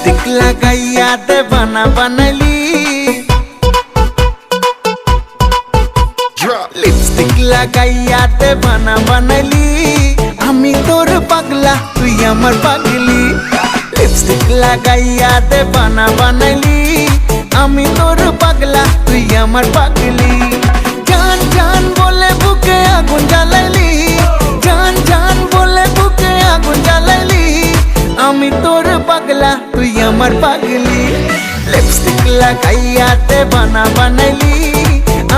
lipstick लगाइया देवाना बनाली lipstick लगाइया देवाना बनाली आमी तोर पागला तुई आमार पागली लिपस्टिक लगाइया देवाना बनाली आमी तोर पागला तुई आमार पागली जान जान बोले बुके आगुन জ্বালাইলি जान जान बोले बुके आगुन জ্বালাইলি आमी तोर पागला तुई आमार पागली लिपस्टिक लगाइया देवाना बनाली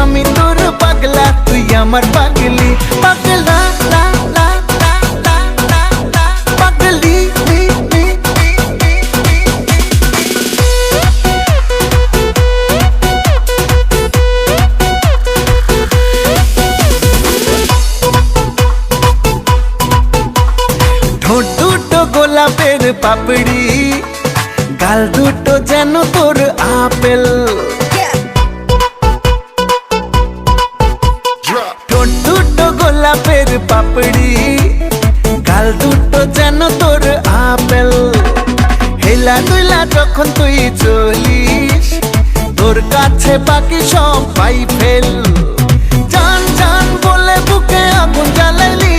आमी तोर पागला तुई आमार पागली पागला ला ला ला ला ला ला पागली ली ली ঠোঁট দুটো গোলাপের পাপড়ি গাল দুটো যেন তোর আপেল ঠোঁট দুটো গোলাপের পাপড়ি গাল দুটো যেন তোর আপেল হেলা দুইলা যখন তুই চলিস তোর কাছে বাকি সব পাই ফেল জান জান বলে বুকে আগুন জ্বালাইলি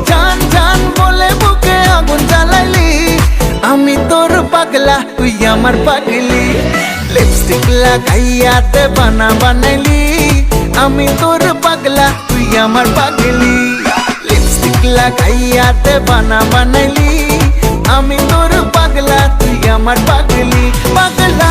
জান জান বলে বুকে আগুন জ্বালাইলি আমি তোর পাগলা তুই আমার পাগলি লিপস্টিক লাগাইয়া দেবানা বানাইলি আমি তোর পাগলা তুই আমার পাগলি লিপস্টিক লাগাইয়া দেবানা বানাইলি আমি তোর পাগলা তুই আমার পাগলি পাগলা